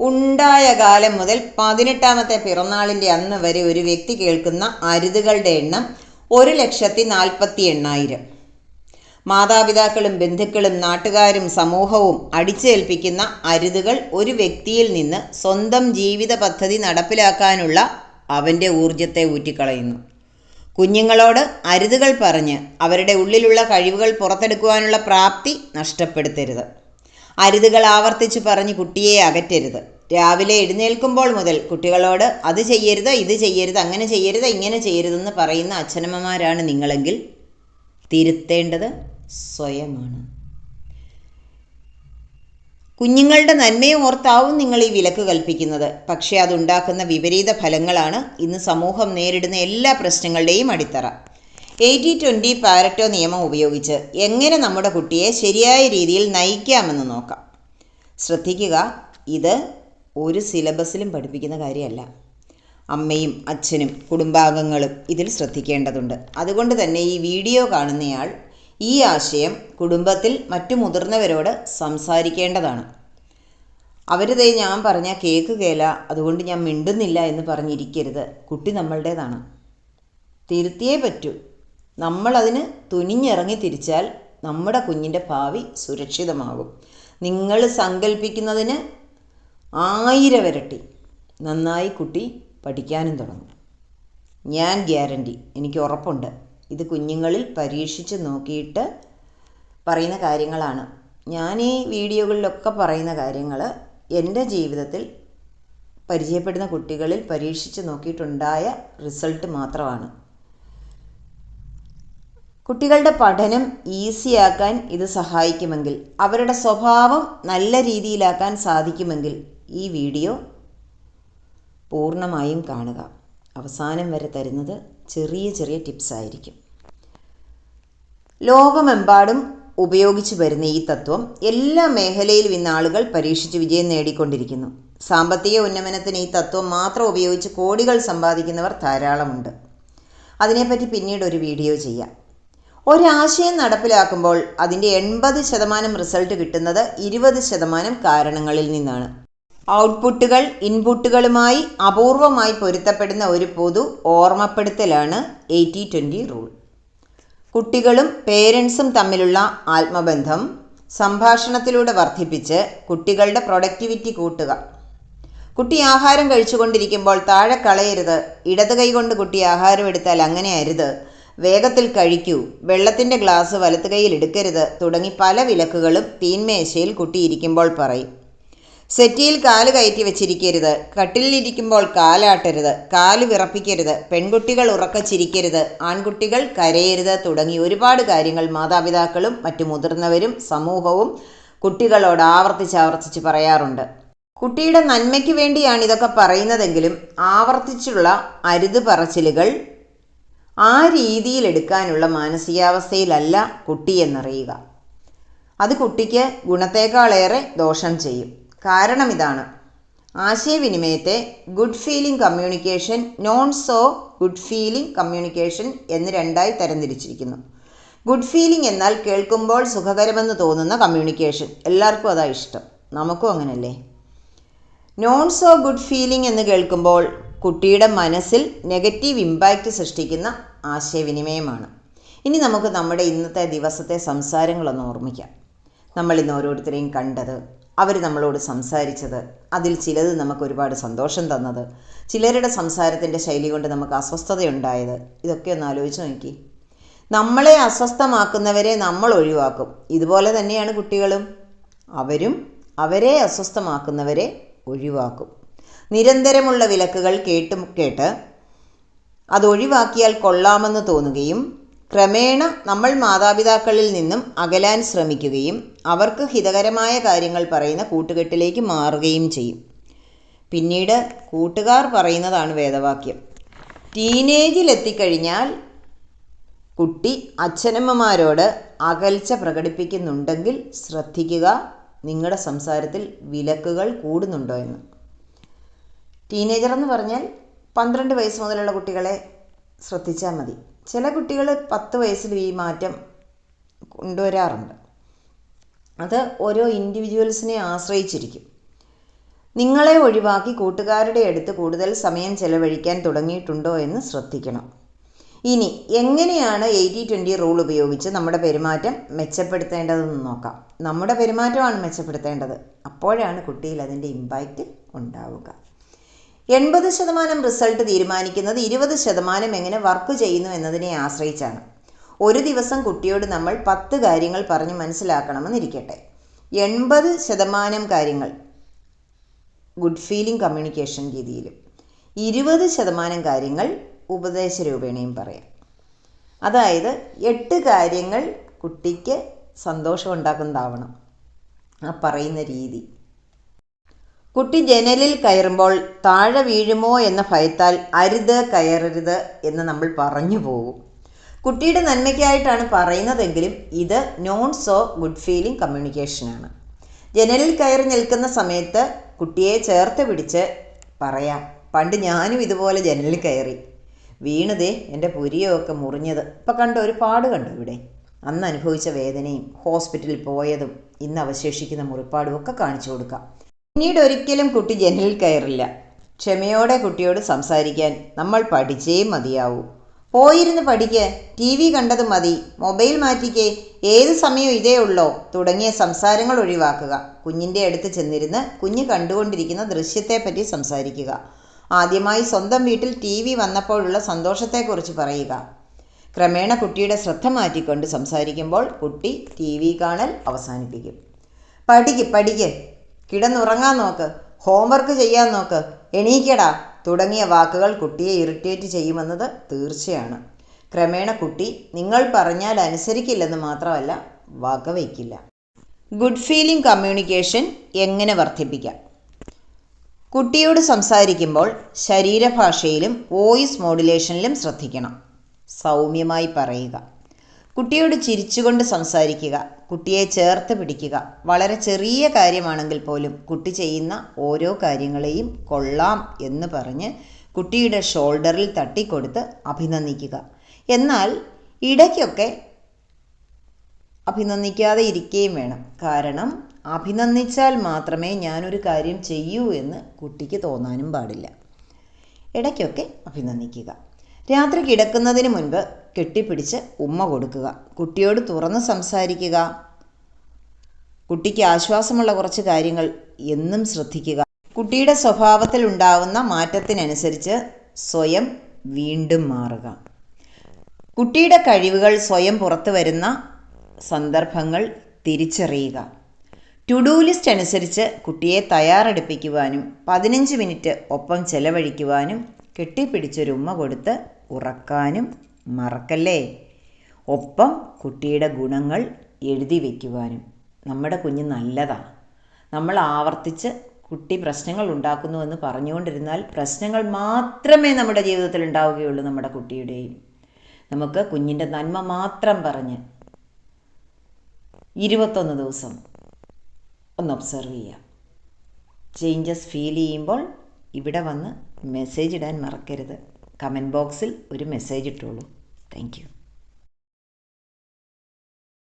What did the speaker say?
ഉണ്ടായ കാലം മുതൽ 18ാമത്തെ പിറന്നാളിൻ്റെ അന്ന് വരെ ഒരു വ്യക്തി കേൾക്കുന്ന അരുതുകളുടെ എണ്ണം 1,48,000. മാതാപിതാക്കളും ബന്ധുക്കളും നാട്ടുകാരും സമൂഹവും അടിച്ചേൽപ്പിക്കുന്ന അരുതുകൾ ഒരു വ്യക്തിയിൽ നിന്ന് സ്വന്തം ജീവിത പദ്ധതി നടപ്പിലാക്കാനുള്ള അവൻ്റെ ഊർജത്തെ ഊറ്റിക്കളയുന്നു. കുഞ്ഞുങ്ങളോട് അരുതുകൾ പറഞ്ഞ് അവരുടെ ഉള്ളിലുള്ള കഴിവുകൾ പുറത്തെടുക്കുവാനുള്ള പ്രാപ്തി നഷ്ടപ്പെടുത്തരുത്. അരുതുകൾ ആവർത്തിച്ച് പറഞ്ഞ് കുട്ടിയെ അകറ്റരുത്. രാവിലെ എഴുന്നേൽക്കുമ്പോൾ മുതൽ കുട്ടികളോട് അത് ചെയ്യരുത്, ഇത് ചെയ്യരുത്, അങ്ങനെ ചെയ്യരുത്, ഇങ്ങനെ ചെയ്യരുതെന്ന് പറയുന്ന അച്ഛനമ്മമാരാണ് നിങ്ങളെങ്കിൽ തിരുത്തേണ്ടത് സ്വയമാണ്. കുഞ്ഞുങ്ങളുടെ നന്മയെ ഓർത്താവും നിങ്ങൾ ഈ വിലക്ക് കൽപ്പിക്കുന്നത്. പക്ഷേ അതുണ്ടാക്കുന്ന വിപരീത ഫലങ്ങളാണ് ഇന്ന് സമൂഹം നേരിടുന്ന എല്ലാ പ്രശ്നങ്ങളുടെയും അടിത്തറ. 80-20 പാരറ്റോ നിയമം ഉപയോഗിച്ച് എങ്ങനെ നമ്മുടെ കുട്ടിയെ ശരിയായ രീതിയിൽ നയിക്കാമെന്ന് നോക്കാം. ശ്രദ്ധിക്കുക, ഇത് ഒരു സിലബസിലും പഠിപ്പിക്കുന്ന കാര്യമല്ല. അമ്മയും അച്ഛനും കുടുംബാംഗങ്ങളും ഇതിൽ ശ്രദ്ധിക്കേണ്ടതുണ്ട്. അതുകൊണ്ട് തന്നെ ഈ വീഡിയോ കാണുന്നയാൾ ഈ ആശയം കുടുംബത്തിൽ മറ്റു മുതിർന്നവരോട് സംസാരിക്കേണ്ടതാണ്. അവരിതേ ഞാൻ പറഞ്ഞാൽ കേൾക്കുകയില്ല, അതുകൊണ്ട് ഞാൻ മിണ്ടുന്നില്ല എന്ന് പറഞ്ഞിരിക്കരുത്. കുട്ടി നമ്മളുടേതാണ്, തിരുത്തിയേ പറ്റൂ. നമ്മളതിന് തുനിഞ്ഞിറങ്ങി തിരിച്ചാൽ നമ്മുടെ കുഞ്ഞിൻ്റെ ഭാവി സുരക്ഷിതമാകും. നിങ്ങൾ സങ്കല്പിക്കുന്നതിന് 1000 ഇരട്ടി നന്നായി കുട്ടി പഠിക്കാനും തുടങ്ങും. ഞാൻ ഗ്യാരണ്ടി, എനിക്ക് ഉറപ്പുണ്ട്. ഇത് കുഞ്ഞുങ്ങളിൽ പരീക്ഷിച്ച് നോക്കിയിട്ട് പറയുന്ന കാര്യങ്ങളാണ്. ഞാൻ ഈ വീഡിയോകളിലൊക്കെ പറയുന്ന കാര്യങ്ങൾ എൻ്റെ ജീവിതത്തിൽ പരിചയപ്പെടുന്ന കുട്ടികളിൽ പരീക്ഷിച്ച് നോക്കിയിട്ടുണ്ടായ റിസൾട്ട് മാത്രമാണ്. കുട്ടികളുടെ പഠനം ഈസിയാക്കാൻ ഇത് സഹായിക്കുമെങ്കിൽ, അവരുടെ സ്വഭാവം നല്ല രീതിയിലാക്കാൻ സാധിക്കുമെങ്കിൽ ഈ വീഡിയോ പൂർണ്ണമായും കാണുക. അവസാനം വരെ തരുന്നത് ചെറിയ ചെറിയ ടിപ്സ് ആയിരിക്കും. ലോകമെമ്പാടും ഉപയോഗിച്ചു വരുന്ന ഈ തത്വം എല്ലാ മേഖലയിലും ഇന്ന് ആളുകൾ പരീക്ഷിച്ച് വിജയം നേടിക്കൊണ്ടിരിക്കുന്നു. സാമ്പത്തിക ഉന്നമനത്തിന് ഈ തത്വം മാത്രം ഉപയോഗിച്ച് കോടികൾ സമ്പാദിക്കുന്നവർ ധാരാളമുണ്ട്. അതിനെപ്പറ്റി പിന്നീട് ഒരു വീഡിയോ ചെയ്യാം. ഒരാശയം നടപ്പിലാക്കുമ്പോൾ അതിൻ്റെ 80% റിസൾട്ട് കിട്ടുന്നത് 20% കാരണങ്ങളിൽ നിന്നാണ്. ഔട്ട്പുട്ടുകൾ ഇൻപുട്ടുകളുമായി അപൂർവമായി പൊരുത്തപ്പെടുന്ന ഒരു പൊതു ഓർമ്മപ്പെടുത്തലാണ് 80-20 റൂൾ. കുട്ടികളും പേരൻസും തമ്മിലുള്ള ആത്മബന്ധം സംഭാഷണത്തിലൂടെ വർദ്ധിപ്പിച്ച് കുട്ടികളുടെ പ്രൊഡക്ടിവിറ്റി കൂട്ടുക. കുട്ടി ആഹാരം കഴിച്ചുകൊണ്ടിരിക്കുമ്പോൾ താഴെ കളയരുത്, ഇടത് കൈ കൊണ്ട് കുട്ടി ആഹാരം എടുത്താൽ അങ്ങനെ അരുത്, വേഗത്തിൽ കഴിക്കൂ, വെള്ളത്തിൻ്റെ ഗ്ലാസ് വലത്ത് കൈയിൽ എടുക്കരുത് തുടങ്ങി പല വിലക്കുകളും തീന്മേശയിൽ കുട്ടിയിരിക്കുമ്പോൾ പറയും. സെറ്റിയിൽ കാല് കയറ്റി വെച്ചിരിക്കരുത്, കട്ടിലിരിക്കുമ്പോൾ കാലാട്ടരുത്, കാല് വിറപ്പിക്കരുത്, പെൺകുട്ടികൾ ഉറക്കച്ചിരിക്കരുത്, ആൺകുട്ടികൾ കരയരുത് തുടങ്ങി ഒരുപാട് കാര്യങ്ങൾ മാതാപിതാക്കളും മറ്റു മുതിർന്നവരും സമൂഹവും കുട്ടികളോട് ആവർത്തിച്ച് പറയാറുണ്ട്. കുട്ടിയുടെ നന്മയ്ക്ക് വേണ്ടിയാണ് ഇതൊക്കെ പറയുന്നതെങ്കിലും ആവർത്തിച്ചുള്ള അരുത് പറച്ചിലുകൾ ആ രീതിയിൽ എടുക്കാനുള്ള മാനസികാവസ്ഥയിലല്ല കുട്ടി എന്നറിയുക. അത് കുട്ടിക്ക് ഗുണത്തേക്കാളേറെ ദോഷം ചെയ്യും. കാരണം ഇതാണ്: ആശയവിനിമയത്തെ good feeling communication, non so good feeling communication എന്ന് രണ്ടായി തരംതിരിച്ചിരിക്കുന്നു. ഗുഡ് ഫീലിംഗ് എന്നാൽ കേൾക്കുമ്പോൾ സുഖകരമെന്ന് തോന്നുന്ന കമ്മ്യൂണിക്കേഷൻ. എല്ലാവർക്കും അതാ ഇഷ്ടം, നമുക്കും അങ്ങനല്ലേ. നോൺ സോ ഗുഡ് ഫീലിംഗ് എന്ന് കേൾക്കുമ്പോൾ കുട്ടിയുടെ മനസ്സിൽ നെഗറ്റീവ് ഇമ്പാക്റ്റ് സൃഷ്ടിക്കുന്ന ആശയവിനിമയമാണ്. ഇനി നമുക്ക് നമ്മുടെ ഇന്നത്തെ ദിവസത്തെ സംസാരങ്ങളൊന്ന് ഓർമ്മിക്കാം. നമ്മളിന്ന് ഓരോരുത്തരെയും കണ്ടത്, അവർ നമ്മളോട് സംസാരിച്ചത്, അതിൽ ചിലത് നമുക്ക് ഒരുപാട് സന്തോഷം തന്നത്, ചിലരുടെ സംസാരത്തിൻ്റെ ശൈലി കൊണ്ട് നമുക്ക് അസ്വസ്ഥതയുണ്ടായത്, ഇതൊക്കെ ഒന്ന് ആലോചിച്ച് നോക്കി. നമ്മളെ അസ്വസ്ഥമാക്കുന്നവരെ നമ്മൾ ഒഴിവാക്കും. ഇതുപോലെ തന്നെയാണ് കുട്ടികളും. അവരും അവരെ അസ്വസ്ഥമാക്കുന്നവരെ ഒഴിവാക്കും. നിരന്തരമുള്ള വിലക്കുകൾ കേട്ട് അതൊഴിവാക്കിയാൽ കൊള്ളാമെന്ന് തോന്നുകയും ക്രമേണ നമ്മൾ മാതാപിതാക്കളിൽ നിന്നും അകലാൻ ശ്രമിക്കുകയും അവർക്ക് ഹിതകരമായ കാര്യങ്ങൾ പറയുന്ന കൂട്ടുകെട്ടിലേക്ക് മാറുകയും ചെയ്യും. പിന്നീട് കൂട്ടുകാർ പറയുന്നതാണ് വേദവാക്യം. ടീനേജിലെത്തിക്കഴിഞ്ഞാൽ കുട്ടി അച്ഛനമ്മമാരോട് അകൽച്ച പ്രകടിപ്പിക്കുന്നുണ്ടെങ്കിൽ ശ്രദ്ധിക്കുക, നിങ്ങളുടെ സംസാരത്തിൽ വിലക്കുകൾ കൂടുന്നുണ്ടോ എന്ന്. ടീനേജർ എന്ന് പറഞ്ഞാൽ 12 വയസ്സ് മുതലുള്ള കുട്ടികളെ ശ്രദ്ധിച്ചാൽ മതി. ചില കുട്ടികൾ 10 വയസ്സിൽ ഈ മാറ്റം കൊണ്ടുവരാറുണ്ട്. അത് ഓരോ ഇൻഡിവിജ്വൽസിനെ ആശ്രയിച്ചിരിക്കും. നിങ്ങളെ ഒഴിവാക്കി കൂട്ടുകാരുടെ അടുത്ത് കൂടുതൽ സമയം ചെലവഴിക്കാൻ തുടങ്ങിയിട്ടുണ്ടോ എന്ന് ശ്രദ്ധിക്കണം. ഇനി എങ്ങനെയാണ് 80-20 റൂൾ ഉപയോഗിച്ച് നമ്മുടെ പെരുമാറ്റം മെച്ചപ്പെടുത്തേണ്ടതെന്ന് നോക്കാം. നമ്മുടെ പെരുമാറ്റമാണ് മെച്ചപ്പെടുത്തേണ്ടത്. അപ്പോഴാണ് കുട്ടിയിൽ അതിൻ്റെ ഇമ്പാക്റ്റ് ഉണ്ടാവുക. 80% റിസൾട്ട് തീരുമാനിക്കുന്നത് 20% എങ്ങനെ വർക്ക് ചെയ്യുന്നു എന്നതിനെ ആശ്രയിച്ചാണ്. ഒരു ദിവസം കുട്ടിയോട് നമ്മൾ 10 കാര്യങ്ങൾ പറഞ്ഞ് മനസ്സിലാക്കണമെന്നിരിക്കട്ടെ. 80% കാര്യങ്ങൾ ഗുഡ് ഫീലിംഗ് കമ്മ്യൂണിക്കേഷൻ രീതിയിലും 20% കാര്യങ്ങൾ ഉപദേശ രൂപേണയും പറയാം. അതായത് 8 കാര്യങ്ങൾ കുട്ടിക്ക് സന്തോഷം ഉണ്ടാക്കുന്നതാവണം ആ പറയുന്ന രീതി. കുട്ടി ജനലിൽ കയറുമ്പോൾ താഴെ വീഴുമോ എന്ന ഭയത്താൽ അരുത് കയറരുത് എന്ന് നമ്മൾ പറഞ്ഞു പോകും. കുട്ടിയുടെ നന്മയ്ക്കായിട്ടാണ് പറയുന്നതെങ്കിലും ഇത് നോൺ സോ ഗുഡ് ഫീലിംഗ് കമ്മ്യൂണിക്കേഷനാണ്. ജനലിൽ കയറി നിൽക്കുന്ന സമയത്ത് കുട്ടിയെ ചേർത്ത് പിടിച്ച് പറയാം, പണ്ട് ഞാനും ഇതുപോലെ ജനലിൽ കയറി വീണതേ എൻ്റെ പുരിയൊക്കെ മുറിഞ്ഞത്, ഇപ്പം കണ്ടോ ഒരു പാട് കണ്ടോ ഇവിടെ, അന്ന് അനുഭവിച്ച വേദനയും ഹോസ്പിറ്റലിൽ പോയതും ഇന്ന് അവശേഷിക്കുന്ന മുറിപ്പാടും ഒക്കെ കാണിച്ചു കൊടുക്കാം. പിന്നീട് ഒരിക്കലും കുട്ടി ജനലിൽ കയറില്ല. ക്ഷമയോടെ കുട്ടിയോട് സംസാരിക്കാൻ നമ്മൾ പഠിച്ചേ മതിയാവൂ. പോയിരുന്ന് പഠിക്ക്, TV കണ്ടത് മതി, മൊബൈൽ മാറ്റിക്കേ, ഏത് സമയവും ഇതേ ഉള്ളോ തുടങ്ങിയ സംസാരങ്ങൾ ഒഴിവാക്കുക. കുഞ്ഞിൻ്റെ അടുത്ത് ചെന്നിരുന്ന് കുഞ്ഞ് കണ്ടുകൊണ്ടിരിക്കുന്ന ദൃശ്യത്തെപ്പറ്റി സംസാരിക്കുക. ആദ്യമായി സ്വന്തം വീട്ടിൽ TV വന്നപ്പോഴുള്ള സന്തോഷത്തെക്കുറിച്ച് പറയുക. ക്രമേണ കുട്ടിയുടെ ശ്രദ്ധ മാറ്റിക്കൊണ്ട് സംസാരിക്കുമ്പോൾ കുട്ടി TV കാണൽ അവസാനിപ്പിക്കും. പഠിക്ക്, കിടന്നുറങ്ങാൻ നോക്ക്, ഹോംവർക്ക് ചെയ്യാൻ നോക്ക്, എണീക്കടാ തുടങ്ങിയ വാക്കുകൾ കുട്ടിയെ ഇറിറ്റേറ്റ് ചെയ്യുമെന്നത് തീർച്ചയാണ്. ക്രമേണ കുട്ടി നിങ്ങൾ പറഞ്ഞാൽ അനുസരിക്കില്ലെന്ന് മാത്രമല്ല വകവയ്ക്കില്ല. ഗുഡ് ഫീലിംഗ് കമ്മ്യൂണിക്കേഷൻ എങ്ങനെ വർദ്ധിപ്പിക്കാം? കുട്ടിയോട് സംസാരിക്കുമ്പോൾ ശരീരഭാഷയിലും വോയിസ് മോഡുലേഷനിലും ശ്രദ്ധിക്കണം. സൗമ്യമായി പറയുക. കുട്ടിയോട് ചിരിച്ചുകൊണ്ട് സംസാരിക്കുക. കുട്ടിയെ ചേർത്ത് പിടിക്കുക. വളരെ ചെറിയ കാര്യമാണെങ്കിൽ പോലും കുട്ടി ചെയ്യുന്ന ഓരോ കാര്യങ്ങളെയും കൊള്ളാം എന്ന് പറഞ്ഞ് കുട്ടിയുടെ ഷോൾഡറിൽ തട്ടിക്കൊടുത്ത് അഭിനന്ദിക്കുക. എന്നാൽ ഇടയ്ക്കൊക്കെ അഭിനന്ദിക്കാതെ ഇരിക്കുകയും വേണം. കാരണം അഭിനന്ദിച്ചാൽ മാത്രമേ ഞാനൊരു കാര്യം ചെയ്യൂ എന്ന് കുട്ടിക്ക് തോന്നാനും പാടില്ല. ഇടയ്ക്കൊക്കെ അഭിനന്ദിക്കുക. രാത്രി കിടക്കുന്നതിന് മുൻപ് കെട്ടിപ്പിടിച്ച് ഉമ്മ കൊടുക്കുക. കുട്ടിയോട് തുറന്ന് സംസാരിക്കുക. കുട്ടിക്ക് ആശ്വാസമുള്ള കുറച്ച് കാര്യങ്ങൾ എന്നും ശ്രദ്ധിക്കുക. കുട്ടിയുടെ സ്വഭാവത്തിൽ ഉണ്ടാവുന്ന മാറ്റത്തിനനുസരിച്ച് സ്വയം വീണ്ടും മാറുക. കുട്ടിയുടെ കഴിവുകൾ സ്വയം പുറത്തു വരുന്ന സന്ദർഭങ്ങൾ തിരിച്ചറിയുക. ടു ഡു ലിസ്റ്റ് അനുസരിച്ച് കുട്ടിയെ തയ്യാറെടുപ്പിക്കുവാനും 15 മിനിറ്റ് ഒപ്പം ചെലവഴിക്കുവാനും കെട്ടിപ്പിടിച്ചൊരു ഉമ്മ കൊടുത്ത് ഉറക്കാനും മറക്കല്ലേ. ഒപ്പം കുട്ടിയുടെ ഗുണങ്ങൾ എഴുതി വയ്ക്കുവാനും. നമ്മുടെ കുഞ്ഞ് നല്ലതാണ്. നമ്മൾ ആവർത്തിച്ച് കുട്ടി പ്രശ്നങ്ങൾ ഉണ്ടാക്കുന്നുവെന്ന് പറഞ്ഞുകൊണ്ടിരുന്നാൽ പ്രശ്നങ്ങൾ മാത്രമേ നമ്മുടെ ജീവിതത്തിൽ ഉണ്ടാവുകയുള്ളൂ. നമ്മുടെ കുട്ടിയുടെയും നമുക്ക് കുഞ്ഞിൻ്റെ നന്മ മാത്രം പറഞ്ഞ് 21 ദിവസം ഒന്ന് ഒബ്സർവ് ചെയ്യാം. ചേഞ്ചസ് ഫീൽ ചെയ്യുമ്പോൾ ഇവിടെ വന്ന് മെസ്സേജ് ഇടാൻ മറക്കരുത്. കമൻറ്റ് ബോക്സിൽ ഒരു മെസ്സേജ് ഇട്ടോളൂ. Thank U.